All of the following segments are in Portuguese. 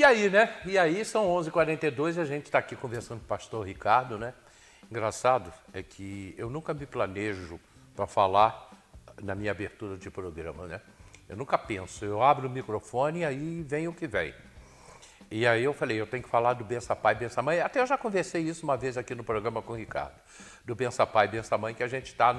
E aí, né? E aí são 11h42 e a gente está aqui conversando com o pastor Ricardo, né? Engraçado é que eu nunca me planejo para falar na minha abertura de programa, né? Eu nunca penso, eu abro o microfone e aí vem o que vem. E aí eu falei, eu tenho que falar do Bença Pai, Bença Mãe. Até eu já conversei isso uma vez aqui no programa com o Ricardo. Do Bença Pai, Bença Mãe, que a gente está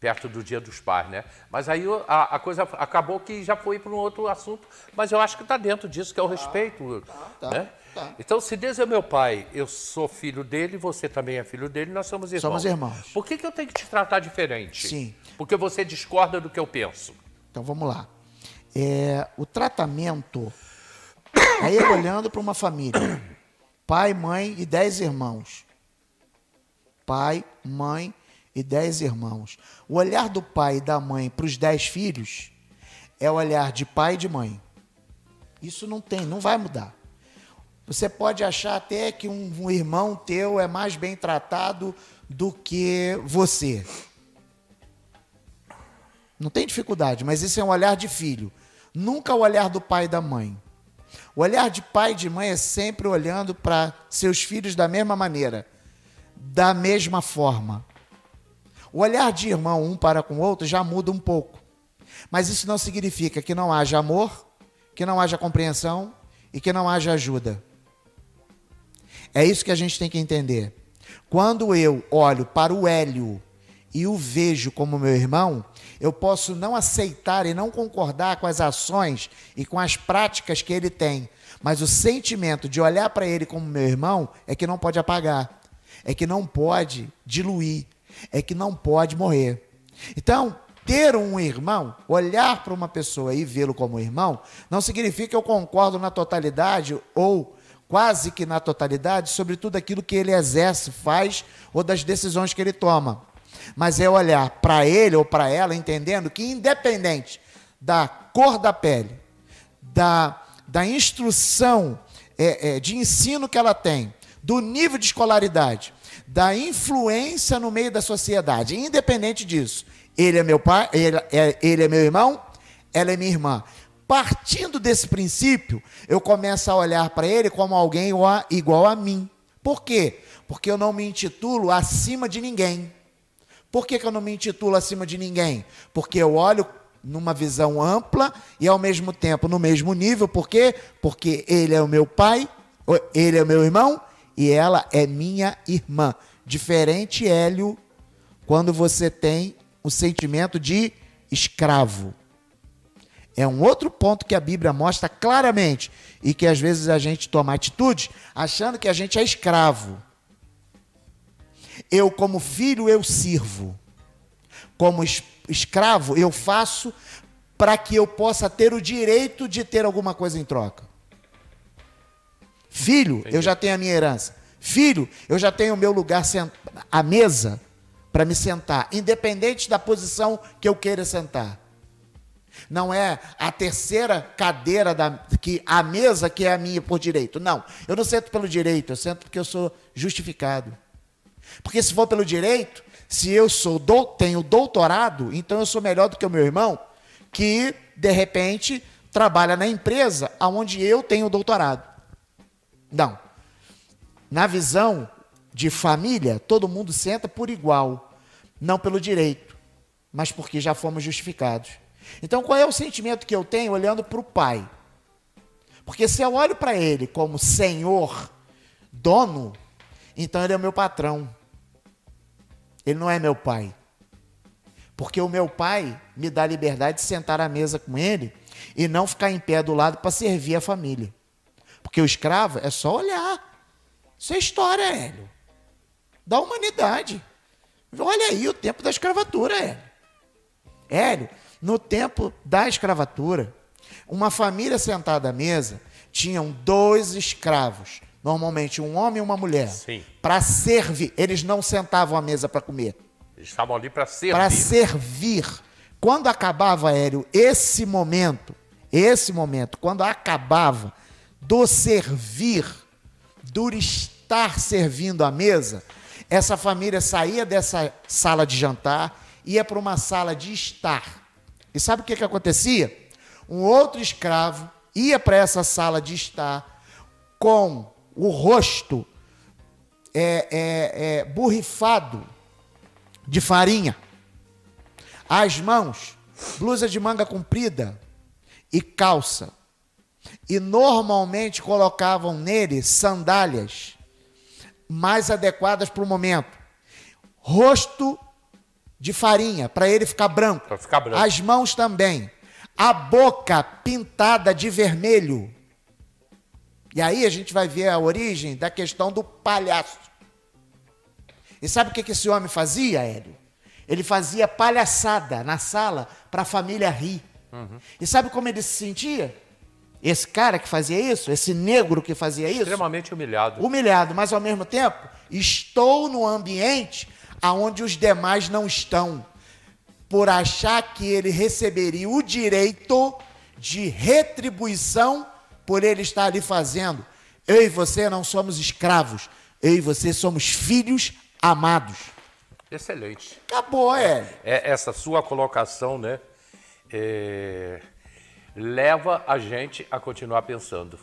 perto do Dia dos Pais, né? Mas aí a coisa acabou que já foi para um outro assunto, mas eu acho que está dentro disso, que é o respeito. Né? Então, se Deus é meu pai, eu sou filho dele, você também é filho dele, nós somos irmãos. Somos irmãos. Por que eu tenho que te tratar diferente? Sim. Porque você discorda do que eu penso. Então, vamos lá. O tratamento é ele olhando para uma família. Pai, mãe e 10 irmãos. Pai, mãe e 10 irmãos. O olhar do pai e da mãe para os 10 filhos é o olhar de pai e de mãe. Isso não vai mudar. Você pode achar até que um irmão teu é mais bem tratado do que você. Não tem dificuldade, mas esse é um olhar de filho. Nunca o olhar do pai e da mãe. O olhar de pai e de mãe é sempre olhando para seus filhos da mesma maneira, da mesma forma. O olhar de irmão um para com o outro já muda um pouco. Mas isso não significa que não haja amor, que não haja compreensão e que não haja ajuda. É isso que a gente tem que entender. Quando eu olho para o Hélio e o vejo como meu irmão, eu posso não aceitar e não concordar com as ações e com as práticas que ele tem. Mas o sentimento de olhar para ele como meu irmão é que não pode apagar, é que não pode diluir, é que não pode morrer. Então, ter um irmão, olhar para uma pessoa e vê-lo como irmão, não significa que eu concordo na totalidade ou quase que na totalidade sobre tudo aquilo que ele exerce, faz ou das decisões que ele toma. Mas é olhar para ele ou para ela entendendo que independente da cor da pele, da instrução de ensino que ela tem, do nível de escolaridade, da influência no meio da sociedade, independente disso, ele é meu pai, ele é meu irmão, ela é minha irmã. Partindo desse princípio, eu começo a olhar para ele como alguém igual a mim. Por quê? Porque eu não me intitulo acima de ninguém. Por que eu não me intitulo acima de ninguém? Porque eu olho numa visão ampla e, ao mesmo tempo, no mesmo nível. Por quê? Porque ele é o meu pai, ele é o meu irmão e ela é minha irmã. Diferente, Hélio, quando você tem o sentimento de escravo. É um outro ponto que a Bíblia mostra claramente e que às vezes a gente toma atitude achando que a gente é escravo. Eu, como filho, eu sirvo. Como escravo, eu faço para que eu possa ter o direito de ter alguma coisa em troca. Filho, eu já tenho a minha herança. Filho, eu já tenho o meu lugar à mesa para me sentar, independente da posição que eu queira sentar. Não é a terceira cadeira a mesa que é a minha por direito. Não, eu não sento pelo direito, eu sento porque eu sou justificado. Porque se for pelo direito, se eu tenho doutorado, então eu sou melhor do que o meu irmão, que, de repente, trabalha na empresa onde eu tenho doutorado. Não. Na visão de família, todo mundo senta por igual, não pelo direito, mas porque já fomos justificados. Então, qual é o sentimento que eu tenho olhando para o pai? Porque se eu olho para ele como senhor, dono, então ele é o meu patrão. Ele não é meu pai. Porque o meu pai me dá a liberdade de sentar à mesa com ele e não ficar em pé do lado para servir a família. Porque o escravo é só olhar. Isso é história, Hélio. Da humanidade. Olha aí o tempo da escravatura, Hélio. Hélio, no tempo da escravatura, uma família sentada à mesa, tinham 2 escravos. Normalmente um homem e uma mulher. Para servir. Eles não sentavam à mesa para comer. Eles estavam ali para servir. Para servir. Quando acabava, Hélio, esse momento, quando acabava do servir, do estar servindo à mesa, essa família saía dessa sala de jantar, ia para uma sala de estar. E sabe o que acontecia? Um outro escravo ia para essa sala de estar com o rosto borrifado de farinha, as mãos, blusa de manga comprida e calça. E normalmente colocavam nele sandálias mais adequadas para o momento. Rosto de farinha, para ele ficar branco. Para ficar branco. As mãos também. A boca pintada de vermelho. E aí a gente vai ver a origem da questão do palhaço. E sabe o que esse homem fazia, Hélio? Ele fazia palhaçada na sala para a família rir. Uhum. E sabe como ele se sentia? Esse cara que fazia isso, esse negro que fazia isso? Extremamente humilhado. Humilhado, mas ao mesmo tempo, estou no ambiente onde os demais não estão, por achar que ele receberia o direito de retribuição por ele estar ali fazendo. Eu e você não somos escravos, eu e você somos filhos amados. Excelente. Acabou, Essa sua colocação, né, leva a gente a continuar pensando.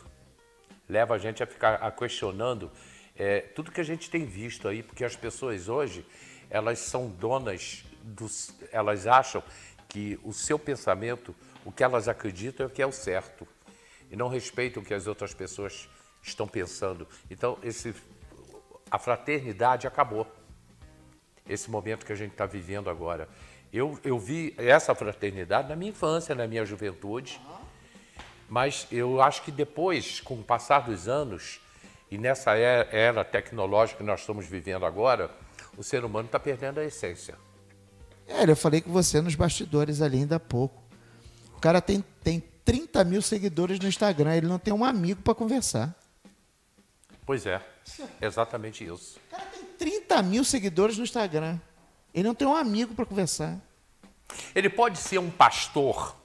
Leva a gente a ficar questionando tudo que a gente tem visto aí, porque as pessoas hoje, elas são donas elas acham que o seu pensamento, o que elas acreditam é o que é o certo, e não respeitam o que as outras pessoas estão pensando. Então, a fraternidade acabou. Esse momento que a gente está vivendo agora. Eu vi essa fraternidade na minha infância, na minha juventude, mas eu acho que depois, com o passar dos anos, e nessa era tecnológica que nós estamos vivendo agora, o ser humano está perdendo a essência. Eu falei com você nos bastidores ali ainda há pouco. O cara tem 30 mil seguidores no Instagram, ele não tem um amigo para conversar. Pois é, exatamente isso. O cara tem 30 mil seguidores no Instagram, ele não tem um amigo para conversar. Ele pode ser um pastor,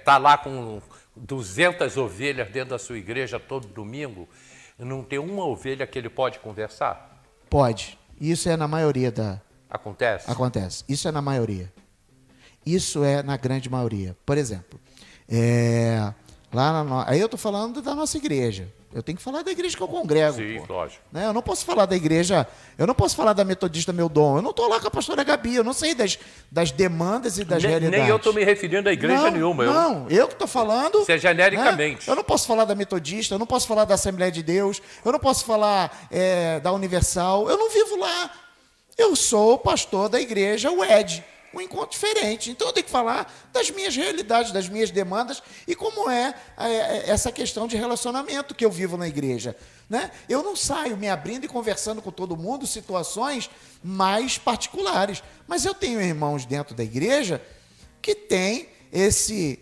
tá lá com 200 ovelhas dentro da sua igreja todo domingo, e não tem uma ovelha que ele pode conversar? Pode. Isso é na maioria da... Acontece? Acontece. Isso é na maioria. Isso é na grande maioria. Por exemplo, aí eu estou falando da nossa igreja. Eu tenho que falar da igreja que eu congrego. Sim, lógico. Né? Eu não posso falar da igreja, eu não posso falar da Metodista Meu Dom. Eu não estou lá com a pastora Gabi, eu não sei das demandas e das realidades. Nem eu estou me referindo a igreja nenhuma. Não, eu que estou falando... Isso é genericamente. Né? Eu não posso falar da Metodista, eu não posso falar da Assembleia de Deus, eu não posso falar da Universal, eu não vivo lá. Eu sou pastor da igreja UED, um encontro diferente. Então eu tenho que falar das minhas realidades, das minhas demandas e como é essa questão de relacionamento que eu vivo na igreja. Né? Eu não saio me abrindo e conversando com todo mundo situações mais particulares. Mas eu tenho irmãos dentro da igreja que têm esse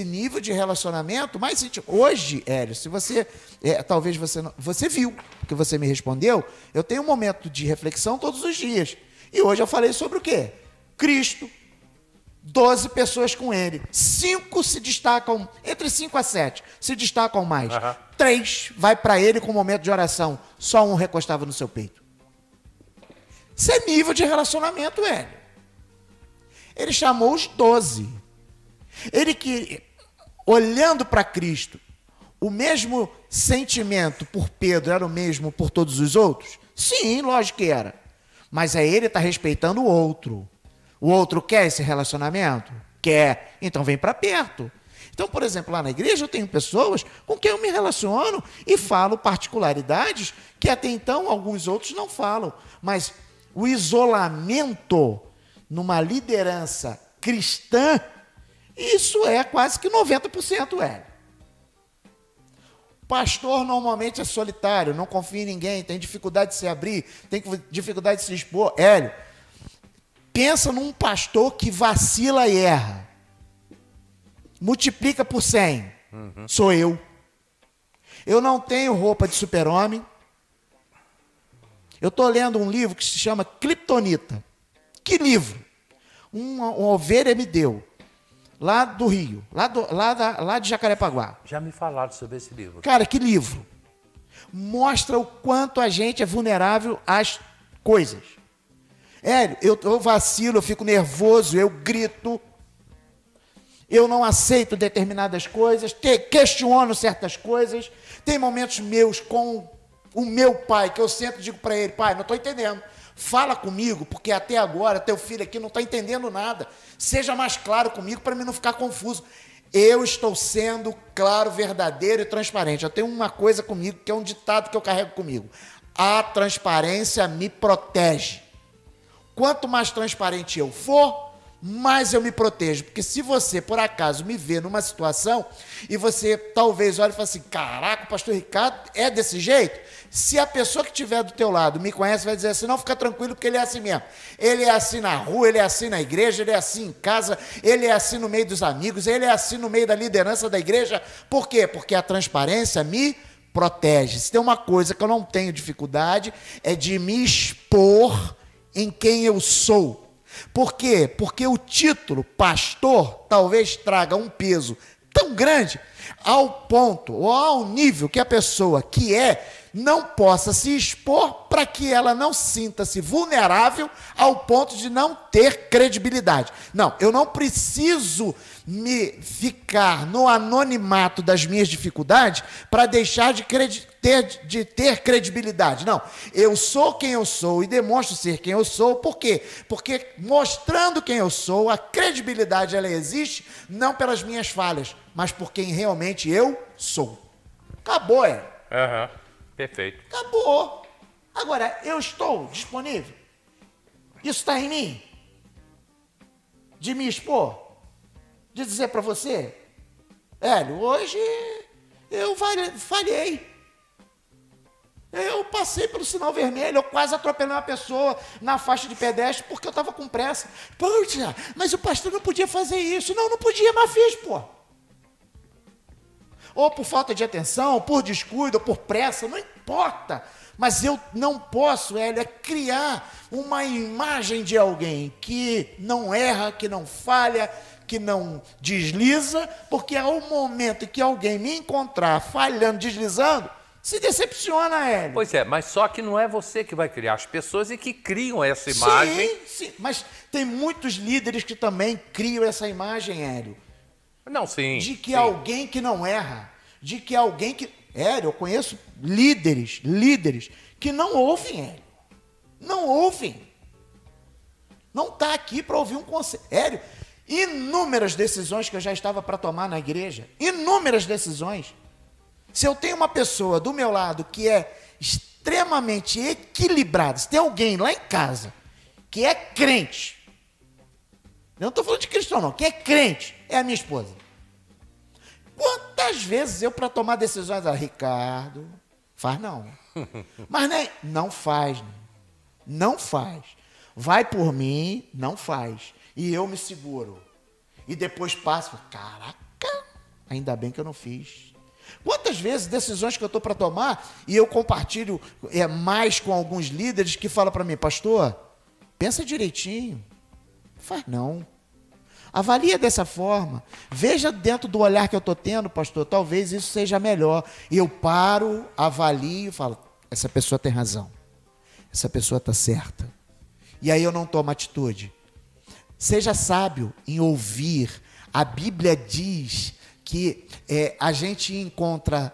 nível de relacionamento mais íntimo. Hoje, Hélio, se você... talvez você não... Você viu, porque você me respondeu, eu tenho um momento de reflexão todos os dias. E hoje eu falei sobre o quê? Cristo, 12 pessoas com ele. 5 se destacam, entre 5 a 7, se destacam mais. 3 vai para ele com um momento de oração. Só um recostava no seu peito. Isso é nível de relacionamento, Hélio. Ele chamou os 12. Ele que, olhando para Cristo, o mesmo sentimento por Pedro era o mesmo por todos os outros? Sim, lógico que era. Mas aí ele está respeitando o outro. O outro quer esse relacionamento? Quer. Então vem para perto. Então, por exemplo, lá na igreja eu tenho pessoas com quem eu me relaciono e falo particularidades que até então alguns outros não falam. Mas o isolamento numa liderança cristã, isso é quase que 90%, Pastor normalmente é solitário, não confia em ninguém, tem dificuldade de se abrir, tem dificuldade de se expor. Hélio, pensa num pastor que vacila e erra. Multiplica por 100. Sou eu. Eu não tenho roupa de super-homem. Eu estou lendo um livro que se chama Kryptonita. Que livro? Uma ovelha me deu. Lá do Rio, lá de Jacarepaguá. Já me falaram sobre esse livro. Cara, que livro. Mostra o quanto a gente é vulnerável às coisas. Eu vacilo, eu fico nervoso, eu grito. eu não aceito determinadas coisas, questiono certas coisas. Tem momentos meus com o meu pai, que eu sempre digo para ele, pai, não estou entendendo. Fala comigo, porque até agora teu filho aqui não está entendendo nada. Seja mais claro comigo para mim não ficar confuso. Eu estou sendo claro, verdadeiro e transparente. Eu tenho uma coisa comigo, que é um ditado que eu carrego comigo. A transparência me protege. Quanto mais transparente eu for, mais eu me protejo. Porque se você, por acaso, me vê numa situação e você talvez olhe e fale assim, caraca, o pastor Ricardo é desse jeito? Se a pessoa que estiver do teu lado me conhece, vai dizer assim, não, fica tranquilo, porque ele é assim mesmo. Ele é assim na rua, ele é assim na igreja, ele é assim em casa, ele é assim no meio dos amigos, ele é assim no meio da liderança da igreja. Por quê? Porque a transparência me protege. Se tem uma coisa que eu não tenho dificuldade, é de me expor em quem eu sou. Por quê? Porque o título pastor talvez traga um peso tão grande ao ponto ou ao nível que a pessoa que não possa se expor para que ela não sinta-se vulnerável ao ponto de não ter credibilidade. Não, eu não preciso me ficar no anonimato das minhas dificuldades para deixar de ter credibilidade. Não, eu sou quem eu sou e demonstro ser quem eu sou. Por quê? Porque mostrando quem eu sou, a credibilidade ela existe não pelas minhas falhas, mas por quem realmente eu sou. Acabou, Perfeito. Acabou. Agora, eu estou disponível. Isso está em mim. De me expor. De dizer para você, Hélio, hoje eu falhei. Eu passei pelo sinal vermelho, eu quase atropelei uma pessoa na faixa de pedestre porque eu estava com pressa. Poxa, mas o pastor não podia fazer isso. Não podia, mas fiz, pô. Ou por falta de atenção, ou por descuido, ou por pressa, não importa. Mas eu não posso, Hélio, criar uma imagem de alguém que não erra, que não falha, que não desliza, porque ao momento em que alguém me encontrar falhando, deslizando, se decepciona, Hélio. Pois é, mas só que não é você que vai criar, as pessoas que criam essa imagem. Sim, mas tem muitos líderes que também criam essa imagem, Hélio. Não, sim. De que alguém que não erra, de que alguém que... Hélio, eu conheço líderes que não ouvem, Hélio. Não ouvem. Não está aqui para ouvir um conselho. Hélio, inúmeras decisões que eu já estava para tomar na igreja. Inúmeras decisões. Se eu tenho uma pessoa do meu lado que é extremamente equilibrada, se tem alguém lá em casa que é crente, eu não estou falando de cristão não, que é crente, é a minha esposa. Quantas vezes eu para tomar decisões, Ricardo, faz não. Mas nem, não faz, não faz. Vai por mim, não faz. E eu me seguro. E depois passo, caraca, ainda bem que eu não fiz. Quantas vezes decisões que eu estou para tomar e eu compartilho mais com alguns líderes que falam para mim, pastor, pensa direitinho, faz não. Avalia dessa forma, veja dentro do olhar que eu estou tendo, pastor, talvez isso seja melhor. E eu paro, avalio e falo, essa pessoa tem razão, essa pessoa está certa. E aí eu não tomo atitude. Seja sábio em ouvir. A Bíblia diz que a gente encontra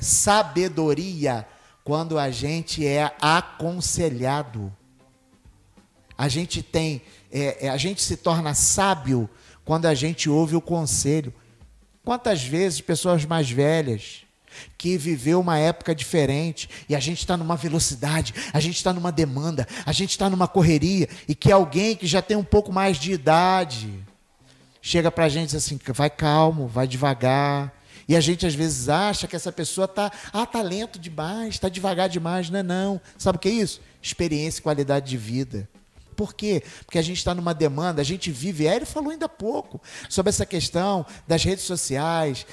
sabedoria quando a gente é aconselhado. A gente se torna sábio quando a gente ouve o conselho. Quantas vezes pessoas mais velhas que viveu uma época diferente e a gente está numa velocidade, a gente está numa demanda, a gente está numa correria e que alguém que já tem um pouco mais de idade chega para a gente assim, vai calmo, vai devagar. E a gente às vezes acha que essa pessoa tá lento demais, está devagar demais. Não. Sabe o que é isso? Experiência e qualidade de vida. Por quê? Porque a gente está numa demanda, a gente vive, ele falou ainda há pouco, sobre essa questão das redes sociais,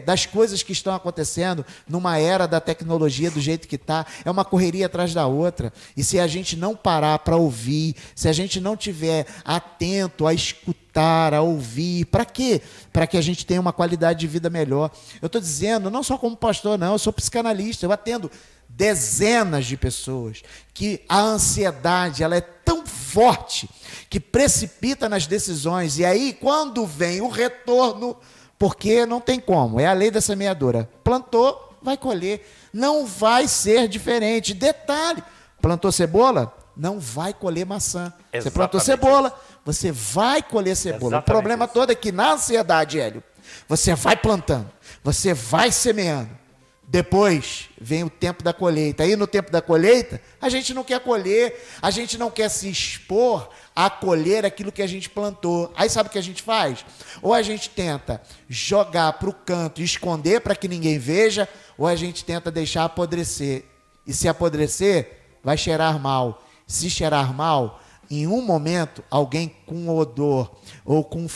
das coisas que estão acontecendo numa era da tecnologia do jeito que está, é uma correria atrás da outra. E se a gente não parar para ouvir, se a gente não tiver atento a escutar, a ouvir, para quê? Para que a gente tenha uma qualidade de vida melhor. Eu estou dizendo, não só como pastor, não, eu sou psicanalista, eu atendo dezenas de pessoas que a ansiedade ela é tão forte, que precipita nas decisões. E aí, quando vem o retorno, porque não tem como, é a lei da semeadura. Plantou, vai colher. Não vai ser diferente. Detalhe, plantou cebola, não vai colher maçã. Exatamente. Você plantou cebola, você vai colher cebola. Exatamente O problema isso. todo é que na ansiedade, Hélio, você vai plantando, você vai semeando. Depois vem o tempo da colheita. Aí no tempo da colheita, a gente não quer colher, a gente não quer se expor a colher aquilo que a gente plantou. Aí sabe o que a gente faz? Ou a gente tenta jogar para o canto e esconder para que ninguém veja, ou a gente tenta deixar apodrecer. E se apodrecer, vai cheirar mal. Se cheirar mal, em um momento, alguém com odor ou com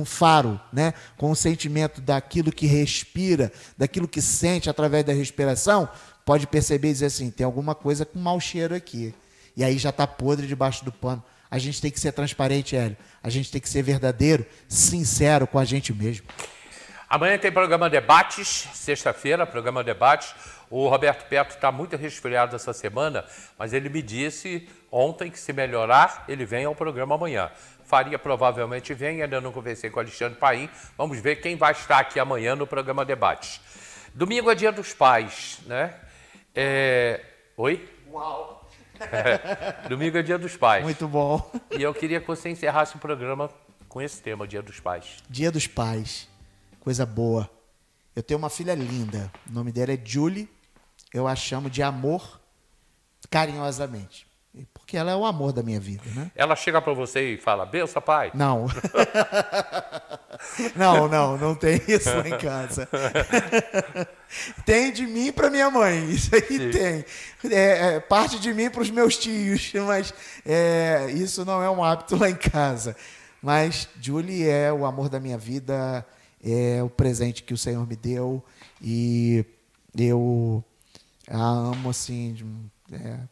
faro, né? Com o sentimento daquilo que respira, daquilo que sente através da respiração, pode perceber e dizer assim, tem alguma coisa com mau cheiro aqui. E aí já está podre debaixo do pano. A gente tem que ser transparente, Hélio. A gente tem que ser verdadeiro, sincero com a gente mesmo. Amanhã tem programa Debates, sexta-feira, programa Debates. O Roberto Petro está muito resfriado essa semana, mas ele me disse ontem que se melhorar, ele vem ao programa amanhã. Faria provavelmente vem, ainda não conversei com o Alexandre Paim. Vamos ver quem vai estar aqui amanhã no programa Debates. Domingo é Dia dos Pais, né? Oi? Uau! Domingo é Dia dos Pais. Muito bom. E eu queria que você encerrasse o programa com esse tema, Dia dos Pais. Dia dos Pais. Coisa boa. Eu tenho uma filha linda. O nome dela é Julie. Eu a chamo de amor carinhosamente. Porque ela é o amor da minha vida, né? Ela chega para você e fala, benção, pai? Não. não tem isso lá em casa. Tem de mim para minha mãe, isso aí sim. Tem. Parte de mim para os meus tios, mas isso não é um hábito lá em casa. Mas Julie é o amor da minha vida, é o presente que o Senhor me deu e eu a amo assim.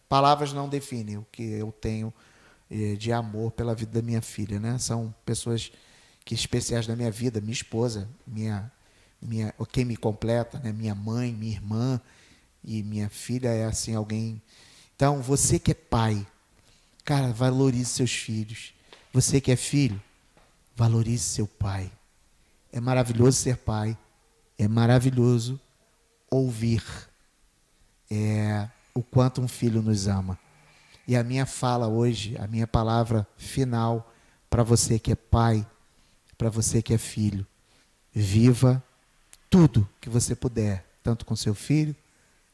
Palavras não definem o que eu tenho de amor pela vida da minha filha, né? São pessoas especiais da minha vida, minha esposa, quem me completa, né? Minha mãe, minha irmã e minha filha é assim alguém. Então você que é pai, cara, valorize seus filhos. Você que é filho, valorize seu pai. É maravilhoso ser pai, é maravilhoso ouvir o quanto um filho nos ama. E a minha fala hoje, a minha palavra final para você que é pai, para você que é filho, viva tudo que você puder, tanto com seu filho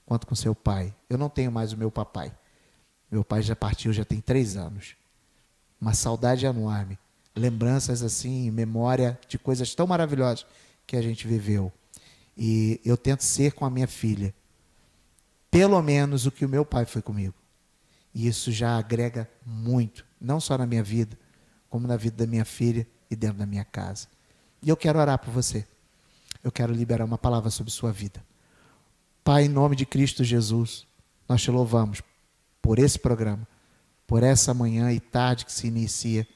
quanto com seu pai. Eu não tenho mais o meu papai. Meu pai já partiu, já tem 3 anos. Uma saudade enorme. Lembranças assim, memória de coisas tão maravilhosas que a gente viveu. E eu tento ser com a minha filha pelo menos o que o meu pai foi comigo. E isso já agrega muito, não só na minha vida, como na vida da minha filha e dentro da minha casa. E eu quero orar por você. Eu quero liberar uma palavra sobre sua vida. Pai, em nome de Cristo Jesus, nós te louvamos por esse programa, por essa manhã e tarde que se inicia,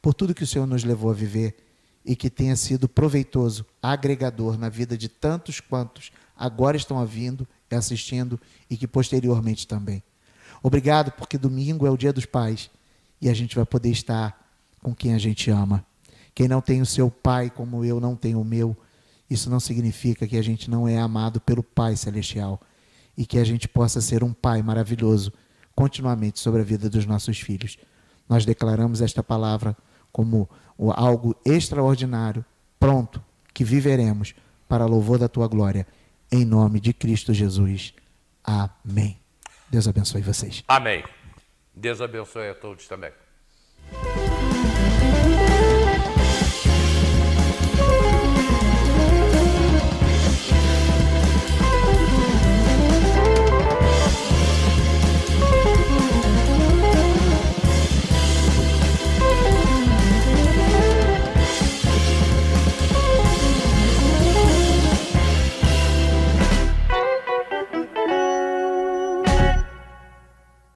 por tudo que o Senhor nos levou a viver e que tenha sido proveitoso, agregador na vida de tantos quantos agora estão ouvindo e assistindo e que posteriormente também. Obrigado porque domingo é o Dia dos Pais e a gente vai poder estar com quem a gente ama. Quem não tem o seu pai como eu não tenho o meu, isso não significa que a gente não é amado pelo Pai Celestial e que a gente possa ser um pai maravilhoso continuamente sobre a vida dos nossos filhos. Nós declaramos esta palavra como algo extraordinário, pronto, que viveremos para louvor da tua glória. Em nome de Cristo Jesus. Amém. Deus abençoe vocês. Amém. Deus abençoe a todos também.